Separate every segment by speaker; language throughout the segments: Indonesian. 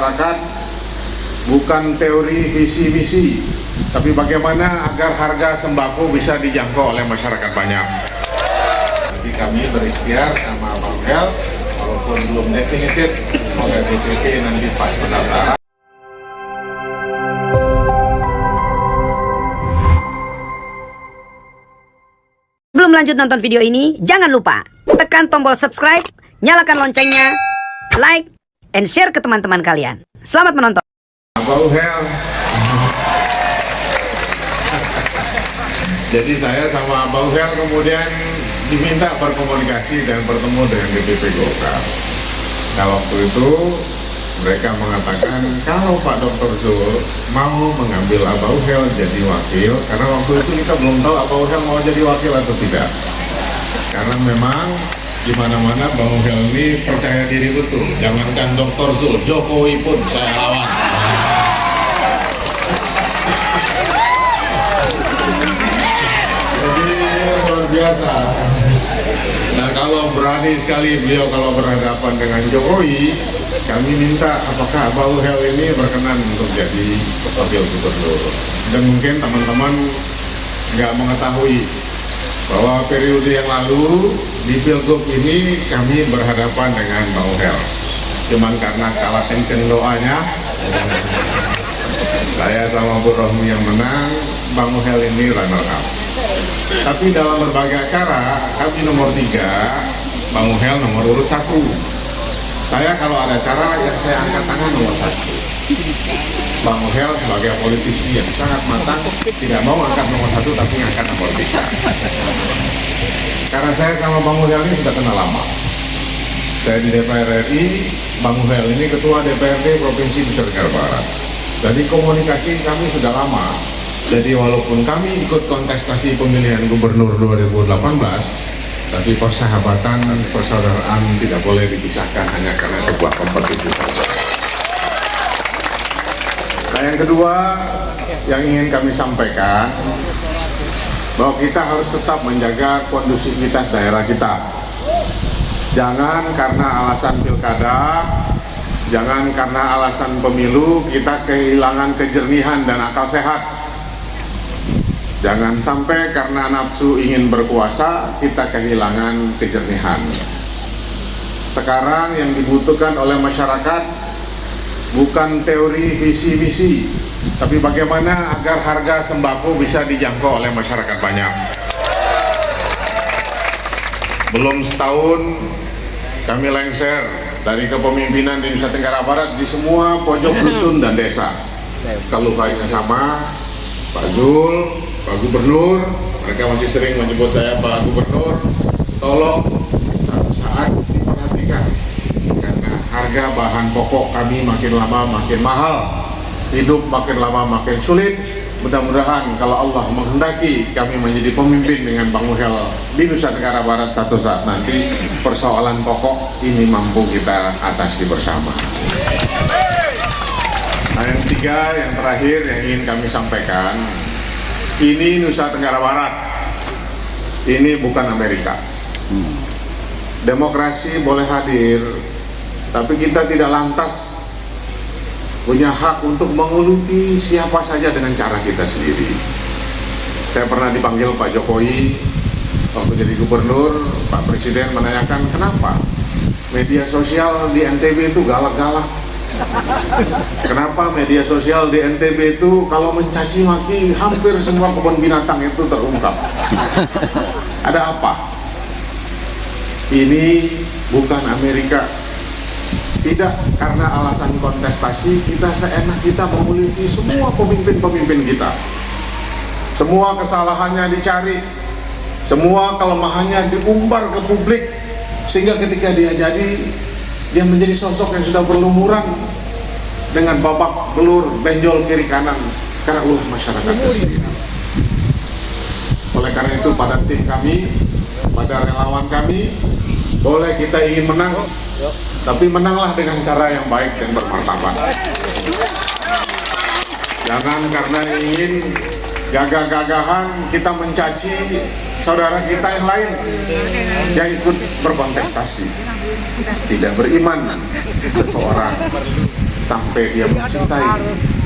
Speaker 1: masyarakat bukan teori visi misi, tapi bagaimana agar harga sembako bisa dijangkau oleh masyarakat banyak. Jadi kami berikhtiar sama Bang Hel, walaupun belum definitif oleh DPP nanti pas pendaftaran.
Speaker 2: Sebelum lanjut nonton video ini, jangan lupa tekan tombol subscribe, nyalakan loncengnya, like, and share ke teman-teman kalian. Selamat menonton.
Speaker 1: Bang Hel. Jadi saya sama Bang Hel kemudian diminta berkomunikasi dan bertemu dengan DPP Golkar. Nah waktu itu mereka mengatakan kalau Pak Dr. Zul mau mengambil Abang Hel jadi wakil, karena waktu itu kita belum tahu Abang Hel mau jadi wakil atau tidak. Karena memang di mana-mana Bang Hel ini percaya diri betul. Jangankan Dr. Zul, Jokowi pun saya lawan. Jadi luar biasa. Nah kalau berani sekali beliau kalau berhadapan dengan Jokowi, kami minta apakah Abang Hel ini berkenan untuk jadi wakil gubernur. Dan mungkin teman-teman nggak mengetahui bahwa periode yang lalu di Pilgub ini kami berhadapan dengan Bang Hel. Cuman karena kalah kenceng doanya, saya sama Bu Rohmi yang menang, Bang Hel ini runner up. Tapi dalam berbagai acara, kami nomor 3, Bang Hel nomor urut 1. Saya kalau ada acara yang saya angkat tangan nomor 1. Bang Hel sebagai politisi yang sangat matang tidak mau angkat nomor 1 tapi angkat nomor 3. Karena saya sama Bang Hel ini sudah kenal lama. Saya di DPR RI, Bang Hel ini ketua DPRD Provinsi Nusa Tenggara Barat. Jadi komunikasi kami sudah lama. Jadi walaupun kami ikut kontestasi pemilihan gubernur 2018, tapi persahabatan, persaudaraan tidak boleh dipisahkan hanya karena sebuah kompetisi saja. Nah yang kedua yang ingin kami sampaikan, bahwa kita harus tetap menjaga kondusivitas daerah kita. Jangan karena alasan pilkada, jangan karena alasan pemilu kita kehilangan kejernihan dan akal sehat. Jangan sampai karena nafsu ingin berkuasa kita kehilangan kejernihan. Sekarang yang dibutuhkan oleh masyarakat bukan teori visi misi, tapi bagaimana agar harga sembako bisa dijangkau oleh masyarakat banyak. Belum setahun kami lengser dari kepemimpinan di Nusa Tenggara Barat di semua pojok dusun dan desa. Keluhannya sama, Pak Zul, Pak Gubernur, mereka masih sering menyebut saya Pak Gubernur, tolong satu saat diperhatikan karena harga bahan pokok kami makin lama makin mahal, hidup makin lama makin sulit. Mudah-mudahan kalau Allah menghendaki kami menjadi pemimpin dengan Bang Hel di Nusa Tenggara Barat satu saat nanti, persoalan pokok ini mampu kita atasi bersama. Nah yang ketiga, yang terakhir yang ingin kami sampaikan, ini Nusa Tenggara Barat, ini bukan Amerika. Demokrasi boleh hadir, tapi kita tidak lantas punya hak untuk mengeluti siapa saja dengan cara kita sendiri. Saya pernah dipanggil Pak Jokowi waktu jadi gubernur, Pak Presiden menanyakan kenapa media sosial di NTB itu galak-galak. Kenapa media sosial di NTB itu kalau mencaci maki hampir semua kebun binatang itu terungkap. Ada apa? Ini bukan Amerika. Tidak karena alasan kontestasi kita seenak kita menguliti semua pemimpin-pemimpin kita. Semua kesalahannya dicari, semua kelemahannya diumbar ke publik, sehingga ketika dia jadi, dia menjadi sosok yang sudah berlumuran dengan babak belur, benjol kiri kanan karena ulah masyarakat kesedihan. Oleh karena itu pada tim kami, pada relawan kami, boleh kita ingin menang, tapi menanglah dengan cara yang baik dan bermartabat. Jangan karena ingin gagah-gagahan kita mencaci saudara kita yang lain yang ikut berkontestasi. Tidak beriman seseorang sampai dia mencintai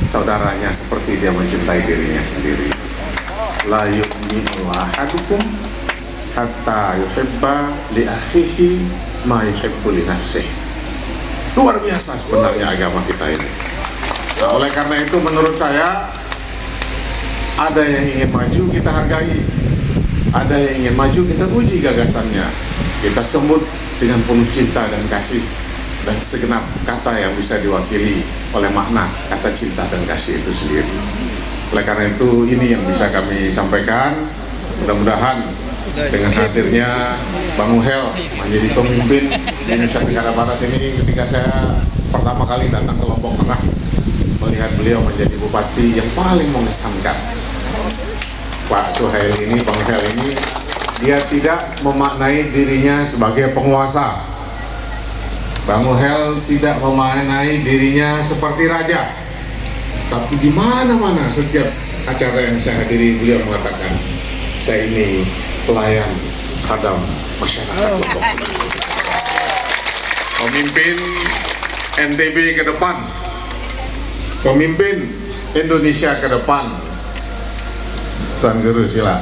Speaker 1: saudaranya seperti dia mencintai dirinya sendiri. La yu'minu ahadukum hatta yuhibba li akhihi ma yuhibbu li nafsihi. Luar biasa sebenarnya agama kita ini. Nah, oleh karena itu menurut saya, ada yang ingin maju kita hargai, ada yang ingin maju kita uji gagasannya, kita sambut dengan penuh cinta dan kasih, dan segenap kata yang bisa diwakili oleh makna kata cinta dan kasih itu sendiri. Oleh karena itu, ini yang bisa kami sampaikan. Mudah-mudahan dengan hadirnya Bang Uhel menjadi pemimpin di Nusa Tenggara Barat ini, ketika saya pertama kali datang ke Lombok Tengah, melihat beliau menjadi bupati yang paling mengesankan. Pak Suhail ini, Bang Uhel ini, dia tidak memaknai dirinya sebagai penguasa. Bang Uhel tidak memaknai dirinya seperti raja. Tapi di mana-mana setiap acara yang saya hadiri, beliau mengatakan, saya ini pelayan khadam masyarakat Lombok. Pemimpin NTB ke depan, pemimpin Indonesia ke depan. Tuan Guru sila,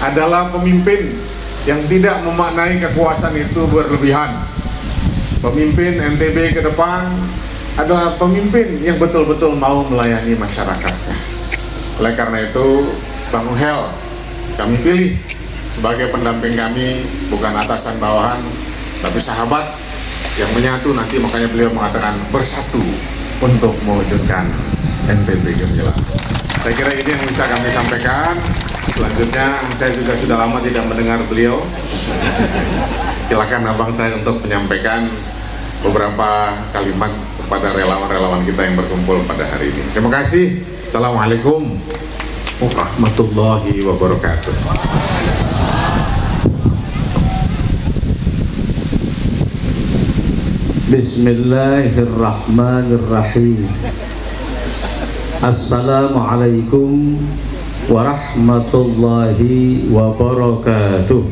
Speaker 1: adalah pemimpin yang tidak memaknai kekuasaan itu berlebihan. Pemimpin NTB ke depan adalah pemimpin yang betul-betul mau melayani masyarakatnya. Oleh karena itu, Bang Uhel kami pilih sebagai pendamping kami, bukan atasan bawahan, tapi sahabat yang menyatu nanti. Makanya beliau mengatakan bersatu untuk mewujudkan NTB gemilang. Saya kira ini yang bisa kami sampaikan. Selanjutnya, saya juga sudah lama tidak mendengar beliau. Silakan abang saya untuk menyampaikan beberapa kalimat kepada relawan-relawan kita yang berkumpul pada hari ini. Terima kasih. Assalamualaikum warahmatullahi wabarakatuh.
Speaker 3: Bismillahirrahmanirrahim. Assalamualaikum warahmatullahi wabarakatuh.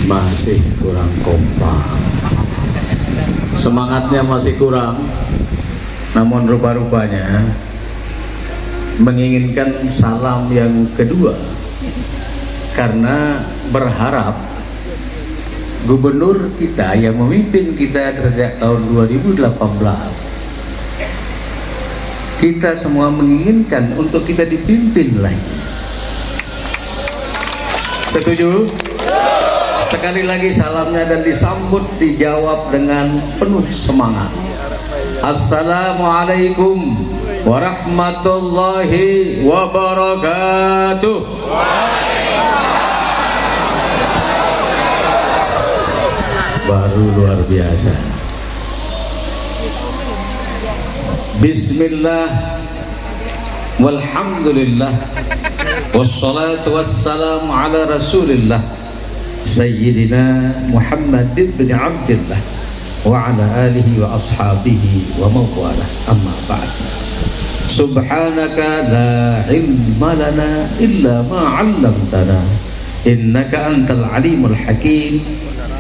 Speaker 3: Masih kurang kompak, semangatnya masih kurang, namun rupa-rupanya menginginkan salam yang kedua, karena berharap gubernur kita yang memimpin kita sejak tahun 2018, kita semua menginginkan untuk kita dipimpin lagi. Setuju? Sekali lagi salamnya dan disambut, dijawab dengan penuh semangat. Assalamualaikum warahmatullahi wabarakatuh. Baru luar biasa. Bismillah walhamdulillah wassalatu wassalamu ala rasulillah Sayyidina Muhammad bin Abdullah wa ala alihi wa ashabihi wa mawalah, amma ba'd. Subhanaka la ilma lana illa ma 'allamtana innaka antal alimul hakim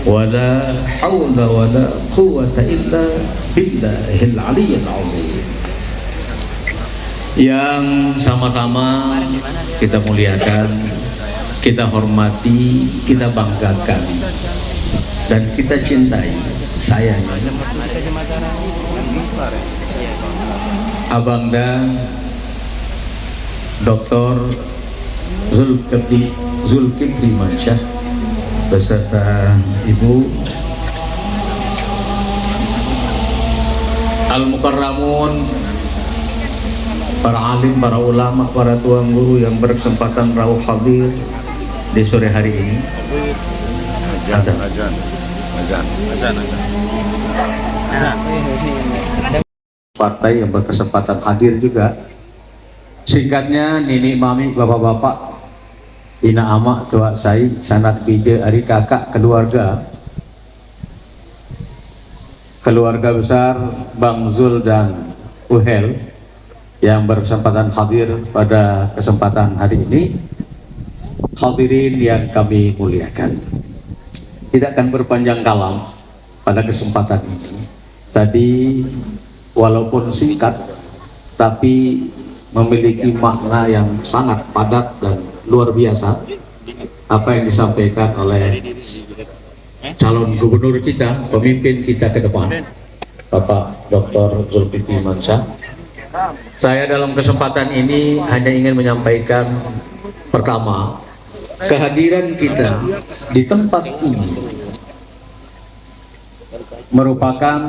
Speaker 3: wa la hawla wa la quwwata illa billahil aliyyil azim. Yang sama-sama kita muliakan, kita hormati, kita banggakan, dan kita cintai, sayangi Abangda Dr. Zulkifli Mansyah beserta Ibu Al-Mukarramun, para alim, para ulama, para tuan guru yang berkesempatan rawuh hadir di sore hari ini. Azan. Partai yang berkesempatan hadir juga. Singkatnya, nini mami, bapak-bapak, ina ama, tua sai, sanak bije, ari kakak, keluarga besar Bang Zul dan Uhel yang berkesempatan hadir pada kesempatan hari ini. Hadirin yang kami muliakan, tidak akan berpanjang kalam pada kesempatan ini. Tadi walaupun singkat tapi memiliki makna yang sangat padat dan luar biasa apa yang disampaikan oleh calon gubernur kita, pemimpin kita ke depan, Bapak Dr. Zulkifli Mansyah. Saya dalam kesempatan ini hanya ingin menyampaikan pertama, kehadiran kita di tempat ini merupakan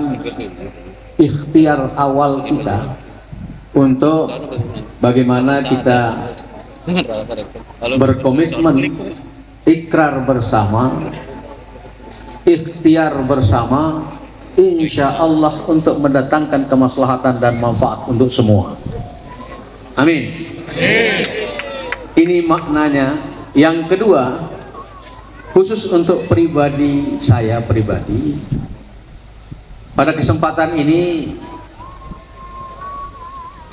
Speaker 3: ikhtiar awal kita untuk bagaimana kita berkomitmen, ikrar bersama, ikhtiar bersama, insya Allah untuk mendatangkan kemaslahatan dan manfaat untuk semua. Amin. Ini maknanya. Yang kedua, khusus untuk pribadi saya pribadi, pada kesempatan ini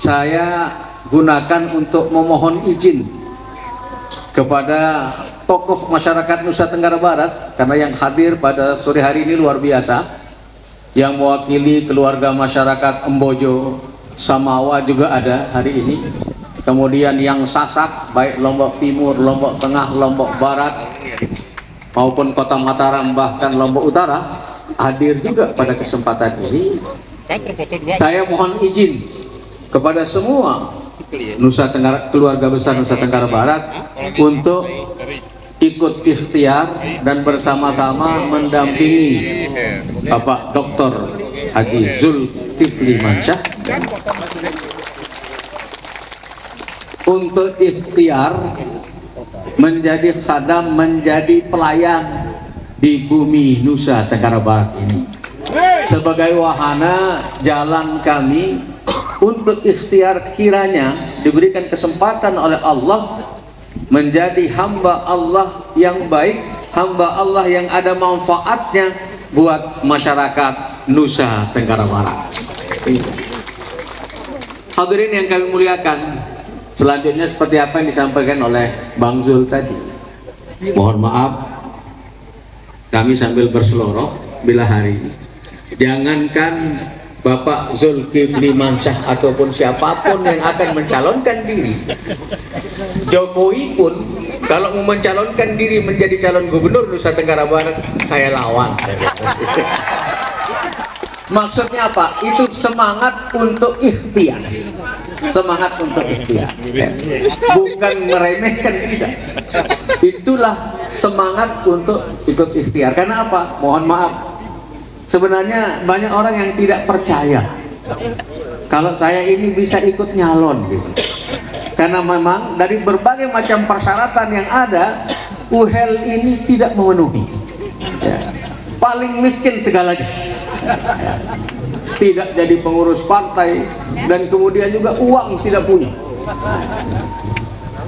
Speaker 3: saya gunakan untuk memohon izin kepada tokoh masyarakat Nusa Tenggara Barat, karena yang hadir pada sore hari ini luar biasa, yang mewakili keluarga masyarakat Embojo, Samawa juga ada hari ini, kemudian yang Sasak, baik Lombok Timur, Lombok Tengah, Lombok Barat maupun Kota Mataram, bahkan Lombok Utara hadir juga pada kesempatan ini. Saya mohon izin kepada semua Nusa Tenggara, keluarga besar Nusa Tenggara Barat untuk ikut ikhtiar dan bersama-sama mendampingi Bapak Dr. Haji Zulkifli Mansyah untuk ikhtiar menjadi khadam, menjadi pelayan di bumi Nusa Tenggara Barat ini, sebagai wahana jalan kami untuk ikhtiar, kiranya diberikan kesempatan oleh Allah menjadi hamba Allah yang baik, hamba Allah yang ada manfaatnya buat masyarakat Nusa Tenggara Barat. Hadirin yang kami muliakan, selanjutnya seperti apa yang disampaikan oleh Bang Zul tadi, mohon maaf kami sambil berseloroh bila hari ini, jangankan Bapak Zulkifli Mansyah ataupun siapapun yang akan mencalonkan diri, Jokowi pun kalau mau mencalonkan diri menjadi calon gubernur Nusa Tenggara Barat, saya lawan. Maksudnya apa? Itu semangat untuk ikhtiar, semangat untuk ikhtiar, bukan meremehkan kita. Itulah semangat untuk ikut ikhtiar. Karena apa? Mohon maaf, sebenarnya banyak orang yang tidak percaya kalau saya ini bisa ikut nyalon gitu. Karena memang dari berbagai macam persyaratan yang ada, UHEL ini tidak memenuhi, ya. Paling miskin segalanya, ya. Tidak jadi pengurus partai dan kemudian juga uang tidak punya.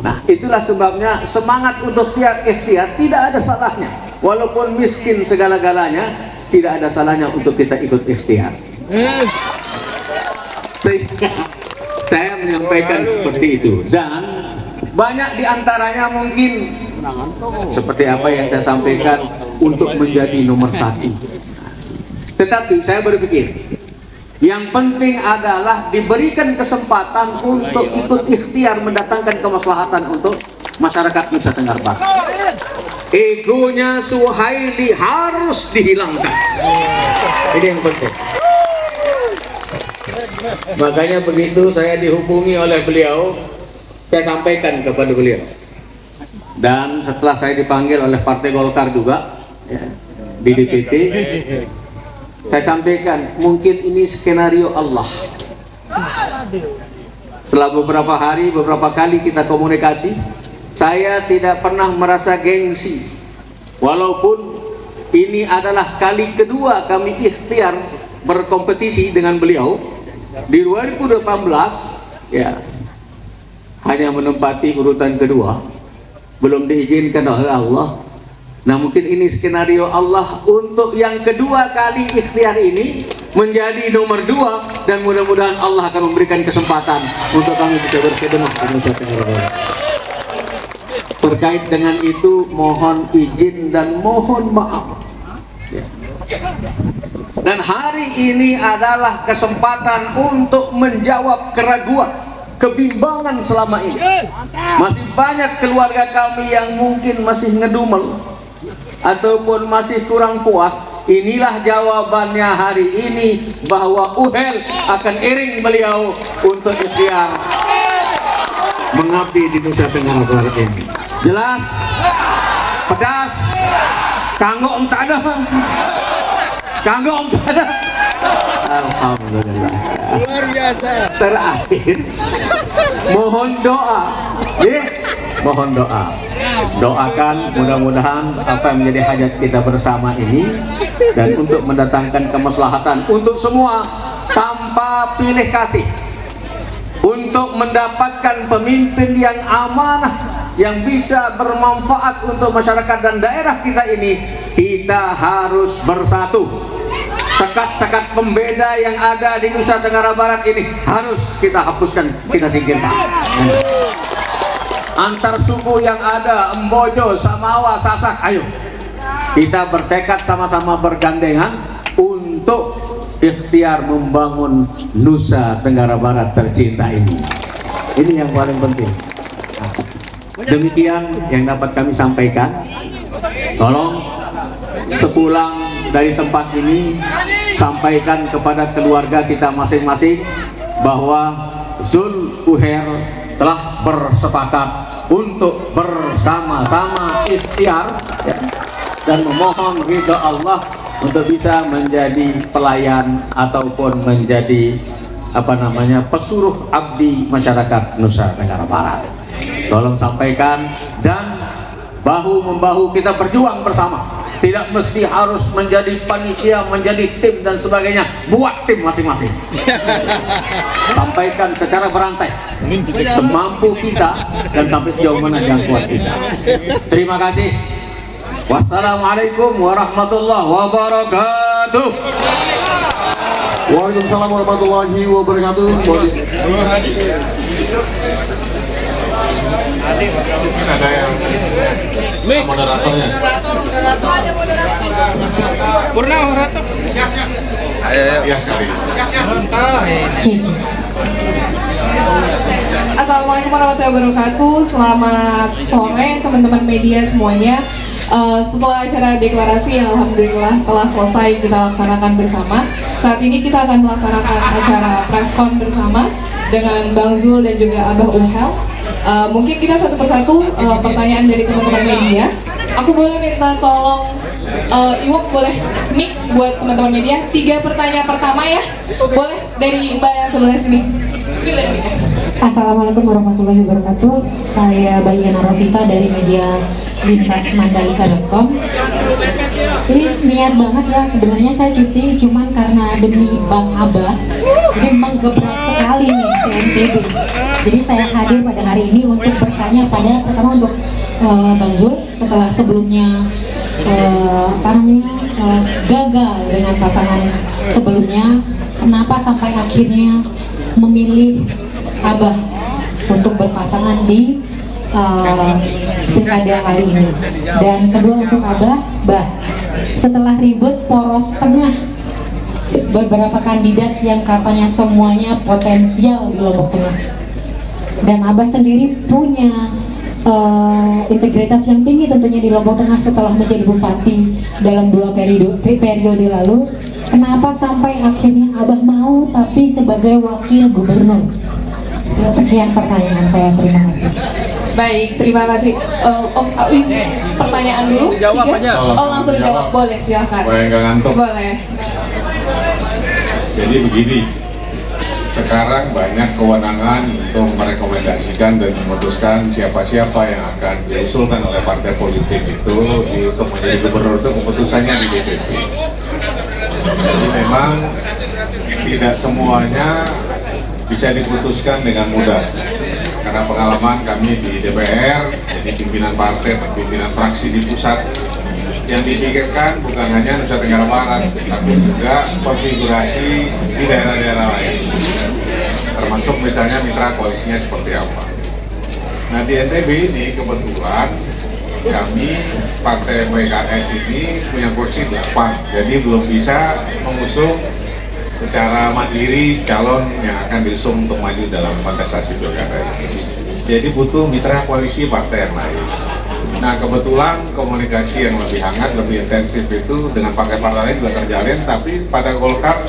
Speaker 3: Nah, itulah sebabnya semangat untuk ikhtiar tidak ada salahnya, walaupun miskin segala-galanya, tidak ada salahnya untuk kita ikut ikhtiar. Sehingga saya menyampaikan seperti itu, dan banyak diantaranya mungkin seperti apa yang saya sampaikan untuk menjadi nomor satu. Tetapi saya berpikir yang penting adalah diberikan kesempatan untuk ikut ikhtiar mendatangkan kemaslahatan untuk masyarakat Nusa Tenggara Barat. Egonya Suhaili harus dihilangkan. Ini yang penting. Makanya begitu saya dihubungi oleh beliau, saya sampaikan kepada beliau. Dan setelah saya dipanggil oleh Partai Golkar juga, ya, di DPP, saya sampaikan mungkin ini skenario Allah. Setelah beberapa hari, beberapa kali kita komunikasi, saya tidak pernah merasa gengsi, walaupun ini adalah kali kedua kami ikhtiar berkompetisi dengan beliau. Di 2018 ya hanya menempati urutan kedua, belum diizinkan oleh Allah. Nah, mungkin ini skenario Allah untuk yang kedua kali ikhtiar ini menjadi nomor 2, dan mudah-mudahan Allah akan memberikan kesempatan untuk kami bisa berkhidmat di Nusa Tenggara Barat. Terkait dengan itu mohon izin dan mohon maaf Dan hari ini adalah kesempatan untuk menjawab keraguan, kebimbangan selama ini. Masih banyak keluarga kami yang mungkin masih ngedumel ataupun masih kurang puas. Inilah jawabannya hari ini, bahwa UHEL akan iring beliau untuk ikhtiar mengabdi di Nusa Tenggara Barat ini. Jelas, pedas, kanggo om tak ada, kanggo om tak ada. Alhamdulillah.
Speaker 4: Luar biasa.
Speaker 3: Terakhir, mohon doa, mohon doa. Doakan mudah-mudahan apa yang menjadi hajat kita bersama ini, dan untuk mendatangkan kemaslahatan untuk semua tanpa pilih kasih, untuk mendapatkan pemimpin yang amanah, yang bisa bermanfaat untuk masyarakat dan daerah kita ini. Kita harus bersatu. Sekat-sekat pembeda yang ada di Nusa Tenggara Barat ini harus kita hapuskan, kita singkirkan. Antar suku yang ada, Embojo, Samawa, Sasak, ayo kita bertekad sama-sama bergandengan untuk ikhtiar membangun Nusa Tenggara Barat tercinta ini. Ini yang paling penting. Nah, demikian yang dapat kami sampaikan. Tolong sepulang dari tempat ini, sampaikan kepada keluarga kita masing-masing bahwa Zul Uher telah bersepakat untuk bersama-sama ikhtiar, ya, dan memohon ridha Allah untuk bisa menjadi pelayan ataupun menjadi pesuruh abdi masyarakat Nusa Tenggara Barat. Tolong sampaikan, dan bahu-membahu kita berjuang bersama. Tidak mesti harus menjadi panitia, menjadi tim dan sebagainya. Buat tim masing-masing. Sampaikan secara berantai, semampu kita dan sampai sejauh mana jangkauan kita. Terima kasih. Wassalamualaikum warahmatullahi wabarakatuh.
Speaker 4: Waalaikumsalam warahmatullahi wabarakatuh.
Speaker 1: Mungkin ada yang moderatornya.
Speaker 5: Purna moderator.
Speaker 1: Iya sekali.
Speaker 6: Cici. Assalamualaikum warahmatullahi wabarakatuh. Selamat sore teman-teman media semuanya. Setelah acara deklarasi yang alhamdulillah telah selesai kita laksanakan bersama, saat ini kita akan melaksanakan acara preskon bersama dengan Bang Zul dan juga Abah Uhel. Mungkin kita satu persatu pertanyaan dari teman-teman media. Aku boleh minta tolong Iwok boleh mic buat teman-teman media. 3 pertanyaan pertama ya. Boleh dari Mbak yang sebelah sini.
Speaker 7: Assalamualaikum warahmatullahi wabarakatuh. Saya Bayana Rosita dari media lintasmandalika.com. Ini niat banget ya, sebenarnya saya cuti cuman karena demi Bang Abah. Ini memang gebrak sekali nih CNTB. Jadi saya hadir pada hari ini untuk bertanya pertama untuk Bang Zul, setelah sebelumnya gagal dengan pasangan sebelumnya, kenapa sampai akhirnya memilih Abah untuk berpasangan di pilkada kali ini? Dan kedua untuk Abah, setelah ribut poros tengah, beberapa kandidat yang katanya semuanya potensial di Lombok Tengah, dan Abah sendiri punya integritas yang tinggi tentunya di Lombok Tengah setelah menjadi bupati dalam 2 periode lalu, kenapa sampai akhirnya Abah mau tapi sebagai wakil gubernur? Sekian pertanyaan saya, terima kasih.
Speaker 6: Baik, terima kasih. Om Awis, pertanyaan dulu.
Speaker 5: Jawab
Speaker 6: 3?
Speaker 5: aja.
Speaker 6: Oh, langsung jawab. Boleh, silakan.
Speaker 1: Supaya nggak ngantuk.
Speaker 6: Boleh.
Speaker 1: Jadi begini, sekarang banyak kewenangan untuk merekomendasikan dan memutuskan siapa-siapa yang akan diusulkan oleh partai politik itu untuk menjadi gubernur. Itu keputusannya di DPP. Jadi memang tidak semuanya bisa diputuskan dengan mudah, karena pengalaman kami di DPR, jadi pimpinan partai, pimpinan fraksi di pusat, yang dipikirkan bukan hanya Nusa Tenggara Barat, tapi juga konfigurasi di daerah-daerah lain, termasuk misalnya mitra koalisinya seperti apa. Nah, di NTB ini kebetulan kami partai PKS ini punya kursi 8, jadi belum bisa mengusung secara mandiri calon yang akan diusung untuk maju dalam kontestasi pilkada ini. Jadi butuh mitra koalisi partai yang lain. Nah, kebetulan komunikasi yang lebih hangat, lebih intensif itu dengan partai-partai lain sudah terjalin, tapi pada Golkar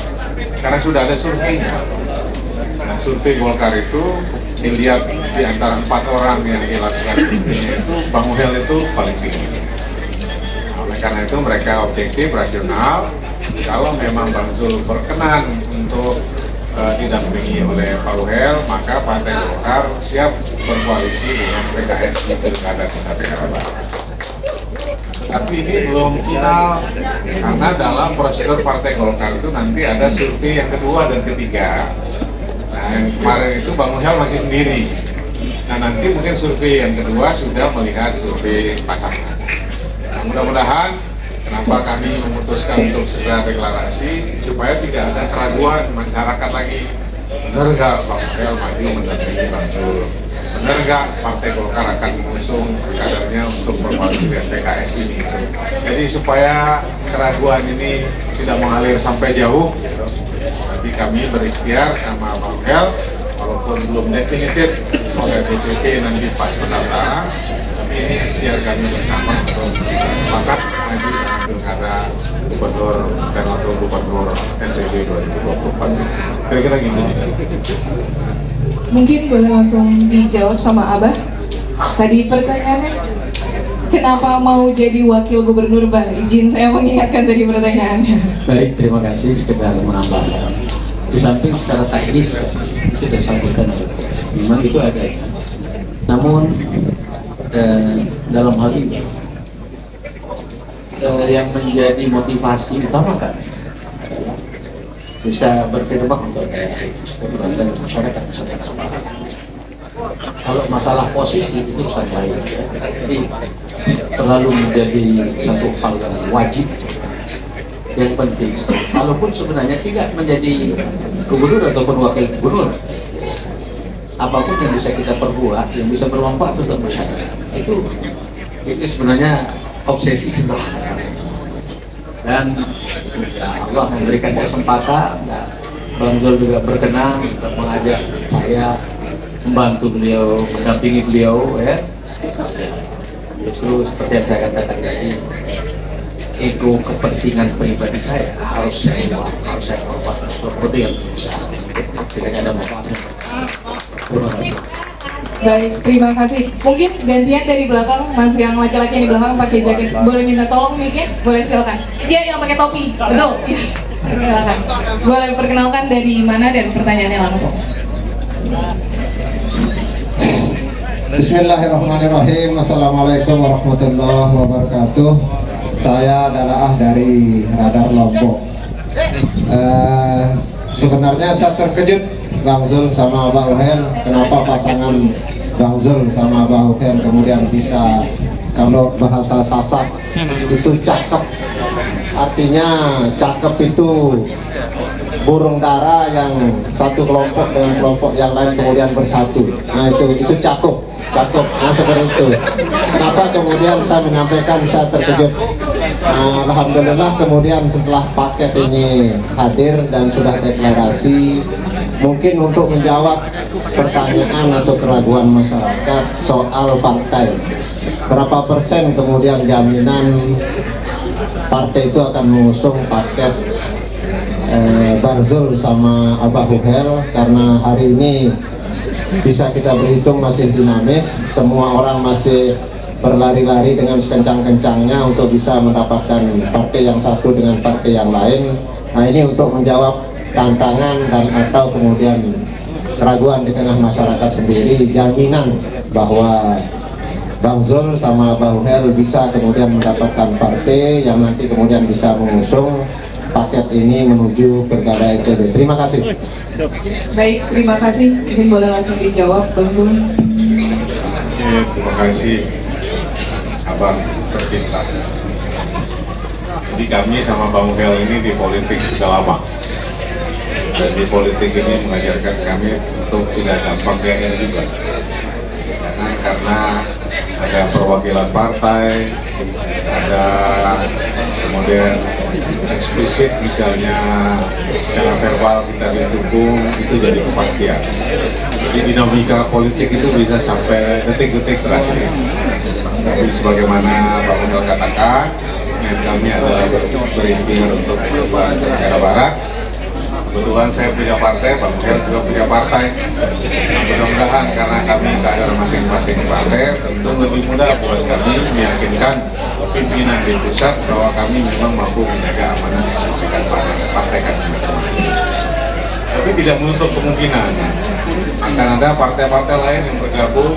Speaker 1: karena sudah ada surveinya. Nah, survei Golkar itu dilihat di antara 4 orang yang dilakukan surveinya itu Bang Uhel itu paling tinggi. Oleh karena itu mereka objektif, rasional. Kalau memang Bang Zul berkenan untuk didampingi oleh Pak Uhel, maka Partai Golkar siap berkoalisi dengan PKS di Pilkada Nusa Tenggara Barat. Tapi ini belum final, karena dalam prosedur Partai Golkar itu nanti ada survei yang kedua dan ketiga. Nah, yang kemarin itu Bang Uhel masih sendiri. Nah, nanti mungkin survei yang kedua sudah melihat survei pasangan. Nah, mudah-mudahan kenapa kami memutuskan untuk segera deklarasi supaya tidak ada keraguan masyarakat lagi. Benar nggak Bang Uhel maju mendampingi Bang Zul? Benar nggak Partai Golkar akan mengusung kadernya untuk berkoalisi dengan PKS ini? Jadi supaya keraguan ini tidak mengalir sampai jauh, nanti kami berikhtiar sama Bang Uhel, walaupun belum definitif oleh DPP nanti pas pendaftaran, tapi ini ikhtiar kami bersama untuk sepakat maju dengan pilkada gubernur dan wakil gubernur NTB 2024. Kira-kira gitu.
Speaker 6: Mungkin boleh langsung dijawab sama Abah. Tadi pertanyaannya, kenapa mau jadi wakil gubernur, Bang? Izin saya mengingatkan tadi pertanyaannya.
Speaker 3: Baik, terima kasih. Sekedar menambahkan, di samping secara teknis itu disampaikan oleh Pak, memang itu ada. Namun dalam hal ini yang menjadi motivasi utama kan adalah bisa berkhidmat untuk daerah ini, dan masyarakat Nusa Tenggara Barat. Kalau masalah posisi itu urusan lain, ya. Jadi terlalu menjadi satu hal yang wajib. Yang penting, walaupun sebenarnya tidak menjadi gubernur ataupun wakil gubernur, apapun yang bisa kita perbuat, yang bisa bermanfaat untuk masyarakat, itu sebenarnya obsesi sederhana. Dan ya Allah memberikan kesempatan, dan Bang Zul juga berkenan untuk mengajak saya membantu beliau, mendampingi beliau, ya. Justru seperti yang saya katakan tadi, ego kepentingan pribadi saya harus saya korban untuk kepentingan berusaha. Tidak ada manfaatnya. Terima kasih.
Speaker 6: Baik, terima kasih. Mungkin gantian dari belakang, Mas yang laki-laki yang di belakang pakai jaket. Boleh minta tolong mic-nya? Boleh, silakan. Iya, yang pakai topi. Betul. Ya. Silakan. Boleh perkenalkan dari mana dan pertanyaannya langsung.
Speaker 4: Bismillahirrahmanirrahim. Assalamualaikum warahmatullahi wabarakatuh. Saya adalah dari Radar Lombok. Sebenarnya saya terkejut Bang Zul sama Bang Uhel, kenapa pasangan Bang Zul sama Bang Uhel kemudian bisa, kalau bahasa Sasak itu cakep, artinya cakep itu burung dara yang satu kelompok dengan kelompok yang lain kemudian bersatu. Nah itu cakep. Nah seperti itu. Kenapa kemudian saya menyampaikan saya terkejut? Nah, alhamdulillah kemudian setelah paket ini hadir dan sudah deklarasi, mungkin untuk menjawab pertanyaan atau keraguan masyarakat soal partai, berapa persen kemudian jaminan partai itu akan mengusung paket Bang Zul sama Abah Uhel, karena hari ini bisa kita berhitung masih dinamis, semua orang masih berlari-lari dengan sekencang-kencangnya untuk bisa mendapatkan partai yang satu dengan partai yang lain. Nah ini untuk menjawab tantangan dan atau kemudian keraguan di tengah masyarakat sendiri, jaminan bahwa Bang Zul sama Bang Uhel bisa kemudian mendapatkan partai yang nanti kemudian bisa mengusung paket ini menuju pilkada NTB. Terima kasih.
Speaker 6: Baik, terima kasih. Mungkin boleh langsung dijawab, Bang Zul.
Speaker 1: Terima kasih, Abang tercinta. Jadi kami sama Bang Uhel ini di politik sudah lama. Dan di politik ini mengajarkan kami untuk tidak gampang GR juga. Jangan karena ada perwakilan partai, ada kemudian eksplisit misalnya secara verbal kita didukung, itu jadi kepastian. Jadi dinamika politik itu bisa sampai detik-detik terakhir. Tapi sebagaimana Pak Mungil katakan, kami adalah berikhtiar untuk bangsa negara barat. Kebetulan saya punya partai, Pak Mungil juga punya partai. Mudah-mudahan karena kami kader masing-masing partai, tentu lebih mudah buat kami meyakinkan pimpinan di pusat bahwa kami memang mampu menjaga amanah yang disampaikan partai kami masing-masing. Tapi tidak menutup kemungkinan akan ada partai-partai lain yang bergabung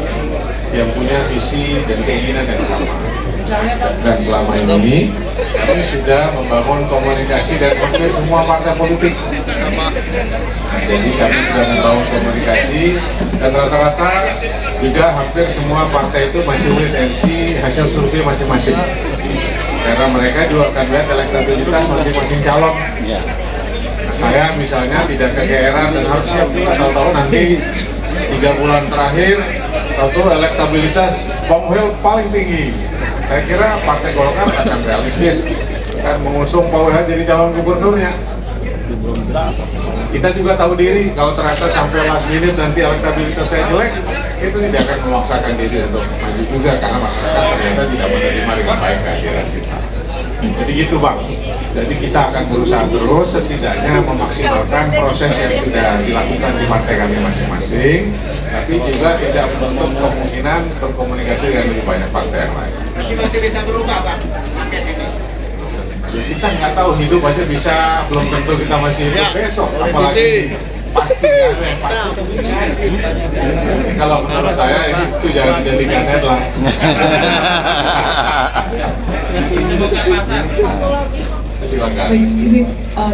Speaker 1: yang punya visi dan keinginan yang sama. Dan selama ini kami sudah membangun komunikasi dan hampir semua partai politik. Jadi kami sudah membangun komunikasi dan rata-rata juga hampir semua partai itu masih wait and see hasil survei masing-masing. Karena mereka juga akan lihat elektabilitas masing-masing calon. Saya misalnya tidak kegeeran dan harus siap juga tahu-tahu nanti 3 bulan terakhir tahu elektabilitas Bang Mungil paling tinggi. Saya kira Partai Golkar akan realistis kan mengusung Pak Mungil jadi calon gubernurnya. Kita juga tahu diri kalau ternyata sampai last minute nanti elektabilitas saya jelek, itu tidak akan memaksakan diri untuk maju juga karena masyarakat ternyata tidak menerima dengan baik kehadiran kita. Jadi gitu Bang. Jadi kita akan berusaha terus setidaknya memaksimalkan proses yang sudah dilakukan di partai kami masing-masing, tapi juga tidak menutup kemungkinan berkomunikasi dengan lebih banyak partai yang lain.
Speaker 5: Tapi masih bisa berubah Pak paket ini.
Speaker 1: Ya, kita nggak tahu, hidup aja bisa, belum tentu kita masih hidup besok, apalagi pasti nggak ada yang pasti. Jadi kalau menurut saya itu jangan dijadikan headline. Silakan.
Speaker 6: Baik, izin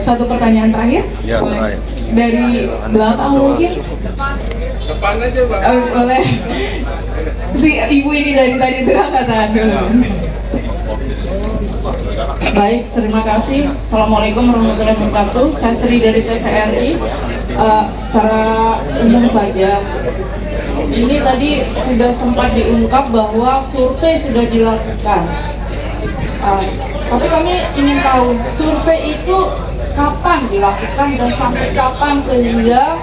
Speaker 6: satu pertanyaan terakhir.
Speaker 8: Ya,
Speaker 6: boleh. Dari belakang mungkin.
Speaker 5: Depan aja Pak.
Speaker 6: Boleh. Si ibu ini dari tadi sudah kata dulu.
Speaker 9: Baik, terima kasih. Assalamualaikum warahmatullahi wabarakatuh. Saya Sri dari TVRI. Secara umum saja, ini tadi sudah sempat diungkap bahwa survei sudah dilakukan. Tapi kami ingin tahu survei itu kapan dilakukan dan sampai kapan sehingga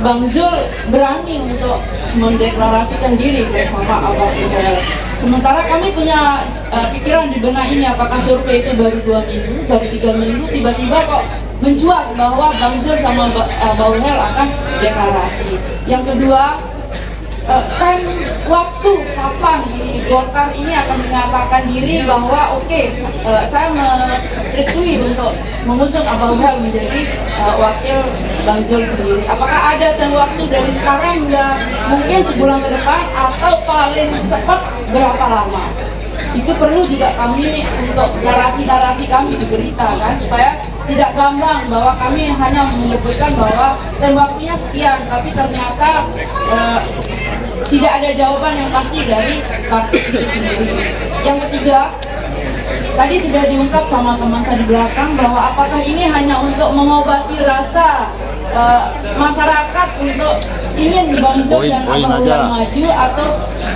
Speaker 9: Bang Zul berani untuk mendeklarasikan diri bersama Abang Mungil. Sementara kami punya pikiran di benak ini, apakah survei itu baru 2 minggu, baru 3 minggu, tiba-tiba kok mencuat bahwa Bang Zul sama Bang Mungil akan deklarasi. Yang kedua, kan waktu kapan ini Golkar ini akan menyatakan diri bahwa oke, saya merestui untuk mengusung Abang Mungil menjadi wakil Bang Zul sendiri. Apakah ada waktu dari sekarang hingga mungkin sebulan ke depan atau paling cepat berapa lama? Itu perlu juga kami untuk narasi-narasi kami diberitakan supaya tidak gamblang bahwa kami hanya menyebutkan bahwa waktunya sekian, tapi ternyata tidak ada jawaban yang pasti dari partai itu sendiri. Yang ketiga, tadi sudah diungkap sama teman saya di belakang bahwa apakah ini hanya untuk mengobati rasa masyarakat untuk ingin Bang Zul dan Abang Mungil maju, atau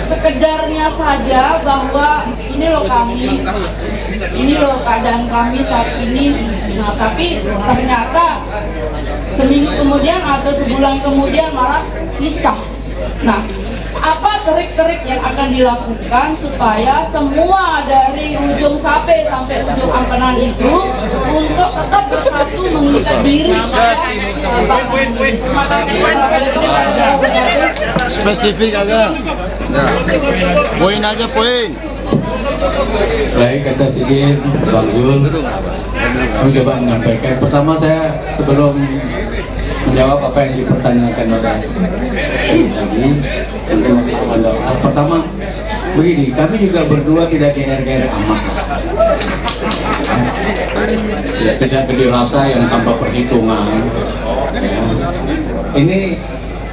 Speaker 9: sekedarnya saja bahwa ini loh kami, ini loh keadaan kami saat ini. Nah, tapi ternyata seminggu kemudian atau sebulan kemudian malah pisah. Nah, apa trik-trik yang akan dilakukan supaya semua dari ujung sampai ujung ampenan itu untuk tetap bersatu mengikat diri pada pasangan ini? Terima kasih. Assalamualaikum warahmatullahi wabarakatuh.
Speaker 8: Spesifik aja. Ya. Poin aja poin.
Speaker 3: Baik, kata Sigit, Bang Zul, kami coba menyampaikan. Pertama saya sebelum menjawab apa yang dipertanyakan oleh tadi, pertama begini, kami juga berdua tidak GR-GR amat lah. Tidak dirasa yang tanpa perhitungan. Ini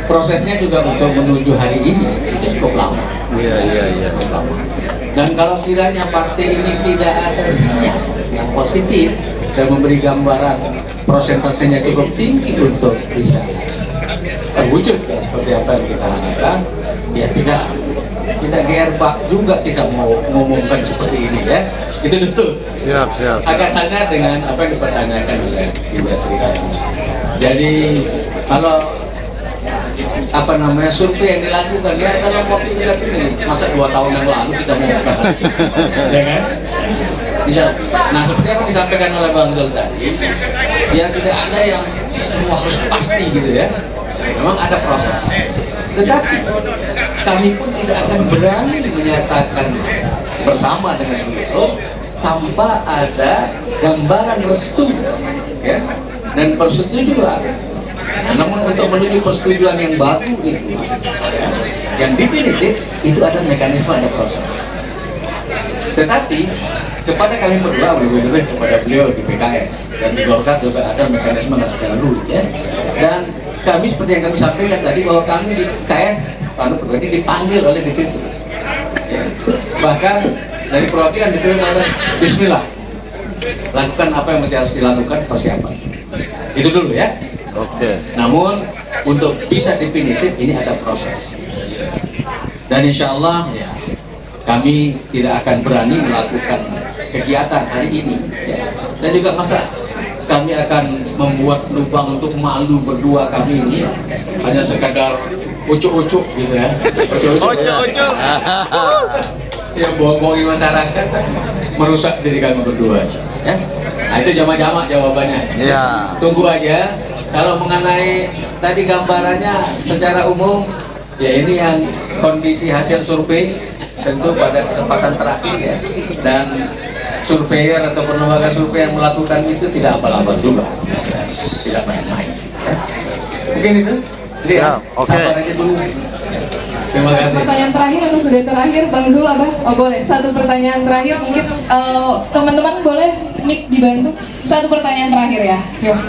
Speaker 3: prosesnya juga untuk menuju hari ini itu cukup lama.
Speaker 8: Iya.
Speaker 3: Cukup lama. Dan kalau kiranya partai ini tidak ada sinyal yang positif dan memberi gambaran prosentasenya cukup tinggi untuk bisa terwujud seperti apa yang kita harapkan, ya tidak tidak gerbak juga kita mau ngomongkan seperti ini ya. Itu dulu.
Speaker 8: Siap.
Speaker 3: Agak tanya dengan apa yang dipertanyakan oleh Ibu Sri tadi. Jadi kalau apa namanya survei yang dilakukan ya dalam waktu dekat ini, masa 2 tahun yang lalu kita mau ya kan? Nah seperti apa yang disampaikan oleh Bang Zul tadi, ya tidak ada yang semua harus pasti gitu ya. Memang ada proses. Tetapi kami pun tidak akan berani menyatakan bersama dengan beliau tanpa ada gambaran restu ya dan persetujuan. Nah, namun untuk menuju persetujuan yang baru itu ya, yang definitif itu ada mekanisme, ada proses. Tetapi kepada kami berdua, lebih kepada beliau di PKS dan di Golkar juga ada mekanisme nasional dulu ya. Dan kami seperti yang kami sampaikan tadi bahwa kami di KS berarti dipanggil oleh DPP ya. Bahkan dari perwakilan DPP ada Bismillah, lakukan apa yang masih harus dilakukan, persiapan itu dulu ya.
Speaker 8: Oke.
Speaker 3: Namun untuk bisa definitif ini ada proses dan insya Allah ya kami tidak akan berani melakukan kegiatan hari ini ya. Dan juga masa kami akan membuat lubang untuk malu berdua kami ini ya. Hanya sekadar ucuk-ucuk gitu ya, ucuk-ucuk ya, bohong-bohongi masyarakat, merusak diri kami berdua ya. Nah itu jamak-jamak jawabannya
Speaker 8: Iya.
Speaker 3: Tunggu aja. Kalau mengenai tadi gambarannya secara umum ya ini yang kondisi hasil survei tentu pada kesempatan terakhir ya, dan surveyor atau lembaga survei yang melakukan itu tidak abal-abal juga ya. Tidak main-main ya. Mungkin itu
Speaker 8: Siap, oke.
Speaker 3: Sabar aja dulu. Terima kasih.
Speaker 6: Pertanyaan terakhir atau sudah terakhir, Bang Zul, Abah? Oh boleh, satu pertanyaan terakhir mungkin teman-teman boleh mic dibantu. Satu pertanyaan terakhir ya, yuk.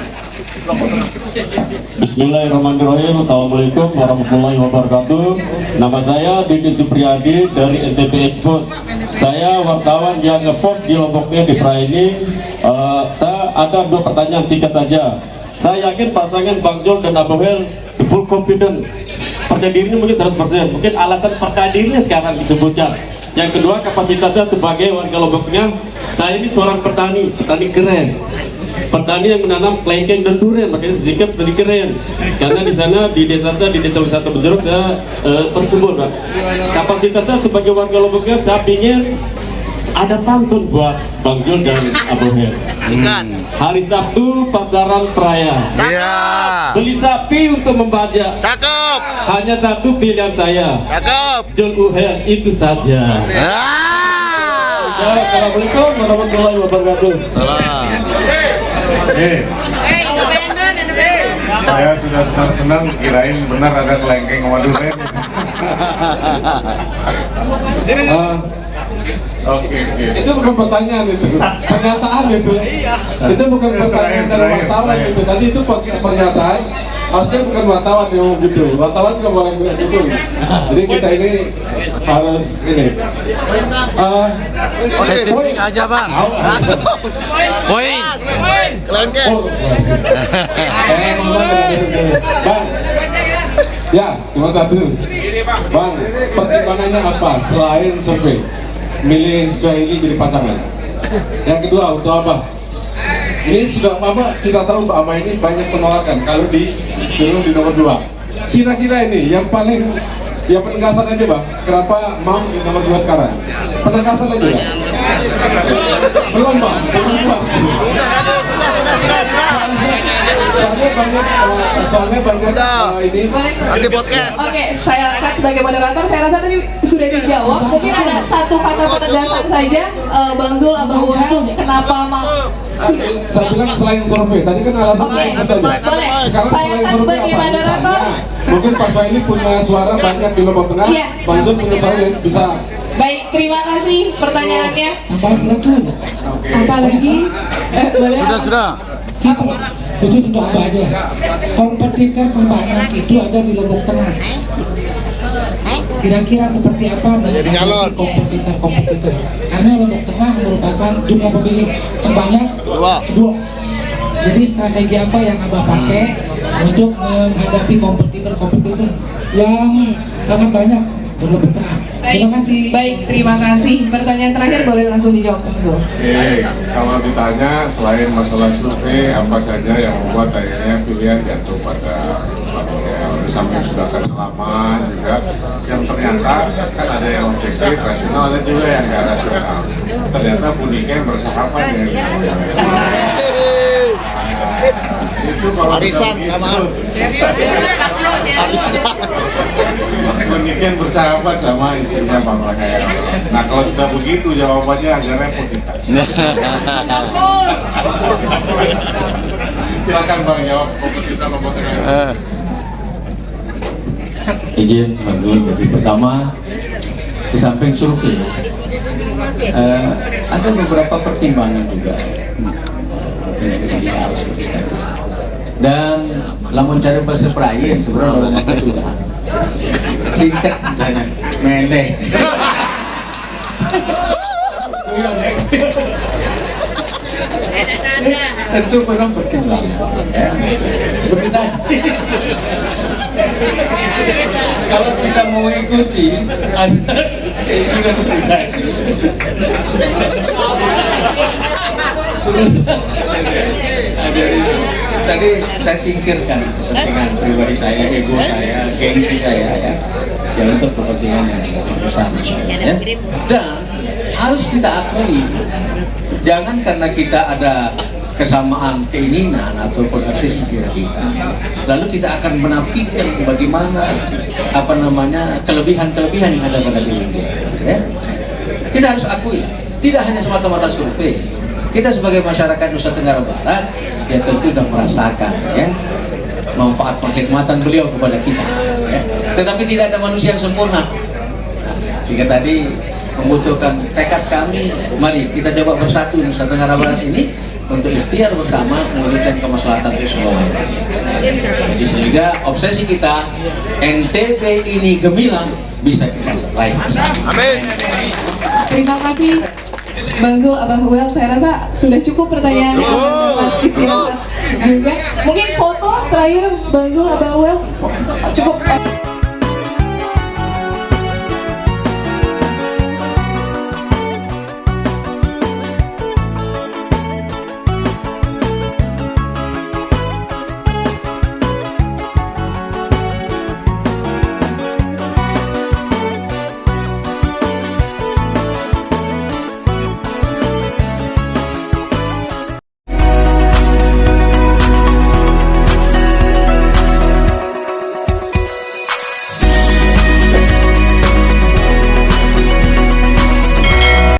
Speaker 10: Bismillahirrahmanirrahim. Assalamualaikum warahmatullahi wabarakatuh. Nama saya Didi Supriyadi dari NTP Expos. Saya wartawan yang ngepost di Lomboknya di pra ini. Saya ada 2 pertanyaan singkat saja. Saya yakin pasangan Bang Zul dan Abu Hel full confident. Percaya dirinya mungkin 100%. Mungkin alasan percaya dirinya sekarang disebutkan. Yang kedua, kapasitasnya sebagai warga Lomboknya. Saya ini seorang petani keren. Petani yang menanam kelengkeng dan durian, makanya sikap petani keren. Karena di sana di desa saya, di desa wisata Benjeruk, saya berkebun, Pak. Kapasitasnya sebagai warga Lomboknya, saya ingin ada pantun buat Bang Zul dan Abu Hel. Hari Sabtu pasaran peraya.
Speaker 8: Iya.
Speaker 10: Beli sapi untuk membajak.
Speaker 8: Cakep.
Speaker 10: Hanya satu pilihan saya.
Speaker 8: Cakep.
Speaker 10: Zul Uhel itu saja. Assalamualaikum warahmatullahi wabarakatuh.
Speaker 8: Salam.
Speaker 1: Saya sudah senang-senang kirain benar ada kelengkeng sama durian. Oke.
Speaker 4: Itu bukan pertanyaan, itu pernyataan itu. Itu bukan pertanyaan dari wartawan itu. Tadi itu pernyataan. Harusnya bukan wartawan yang gitu. Wartawan nggak boleh gitu. Jadi kita ini harus ini.
Speaker 8: Spesifik aja Bang. Poin. Kelengkeng.
Speaker 4: Bang. Ya, cuma satu. Bang, pertimbangannya apa selain survei? Milih Suhaili jadi pasangan. Yang kedua untuk Abah. Ini sudah apa? Kita tahu Mbak Abah ini banyak penolakan kalau disuruh di nomor 2. Kira-kira ini yang paling, ya penegasan aja Bang. Kenapa mau di nomor 2 sekarang? Penegasan aja ya. Belum Bang, belum. Soalnya banyak ini
Speaker 8: Di podcast.
Speaker 6: Oke, saya kan sebagai moderator, saya rasa tadi sudah dijawab. Mungkin ada satu kata penegasan saja, Bang Zul, Abang Uhel, kenapa mau?
Speaker 4: Saya bilang selain survei, tadi kan alasannya
Speaker 6: Oke,
Speaker 4: itu saja.
Speaker 6: boleh.
Speaker 4: Sekarang
Speaker 6: Saya
Speaker 4: selain
Speaker 6: kan
Speaker 4: survei
Speaker 6: sebagai
Speaker 4: apa?
Speaker 6: moderator.
Speaker 4: Misalnya, mungkin Pak Suhaili punya suara banyak di Lombok Tengah,
Speaker 6: Iya.
Speaker 4: Bang Zul punya suara yang bisa.
Speaker 6: Baik, terima kasih pertanyaannya. Apa lagi? Boleh.
Speaker 8: Sudah.
Speaker 11: Khusus untuk apa aja? Kompetitor terbanyak itu ada di Lombok Tengah. Kira-kira seperti apa
Speaker 8: Jadi nyalon.
Speaker 11: kompetitor? Karena Lombok Tengah merupakan jumlah pemilih terbanyak kedua. Jadi strategi apa yang Abah pakai untuk menghadapi kompetitor yang sangat banyak? berlebih tengah. Terima kasih.
Speaker 6: Baik, terima kasih. Pertanyaan terakhir boleh langsung dijawab, Bang Zul.
Speaker 1: Oke, kalau ditanya selain masalah survei, apa saja yang membuat akhirnya pilihan jatuh pada Bang Noel? Di samping sudah kenal lama juga, yang ternyata kan ada yang objektif, rasional, ada juga yang nggak rasional. Ternyata Bu Niken bersahabat dengan itu kalau
Speaker 8: Arisan sama
Speaker 1: Arisan. Niken bersahabat sama istrinya Bang Noel. Nah kalau sudah begitu jawabannya agak repot kita. Silakan Bang jawab kompetitor nomor 3.
Speaker 3: Izin Bang Zul, jadi pertama di samping survei ada beberapa pertimbangan juga yang ideal seperti tadi. Dan lamun cari bahasa perayan sebenarnya orang juga singkat jangan meleh. Tentu penuh pertimbangan ya. Seperti tadi kalau kita mau ikuti keinginan pribadi susah. Tadi saya singkirkan kepentingan pribadi saya, ego saya, gengsi saya ya, jangan untuk kepentingan yang lebih besar ya. Dan harus kita akui, jangan karena kita ada kesamaan keinginan ataupun obsesi kita, lalu kita akan menafikan bagaimana kelebihan-kelebihan yang ada pada diri dia. Ya? Kita harus akui, tidak hanya semata-mata survei. Kita sebagai masyarakat Nusa Tenggara Barat ya tentu sudah merasakan ya manfaat penghikmatan beliau kepada kita. Ya. Tetapi tidak ada manusia yang sempurna. Sehingga tadi membutuhkan tekad kami. Mari kita coba bersatu Nusa Tenggara Barat ini untuk ikhtiar bersama mewujudkan kemaslahatan untuk semua. Jadi sehingga obsesi kita NTB ini gemilang bisa kita raih bersama. Amin.
Speaker 6: Terima kasih Bang Zul, Abah Well. Saya rasa sudah cukup pertanyaannya, dapat istirahat juga. Mungkin foto terakhir Bang Zul, Abah Well cukup.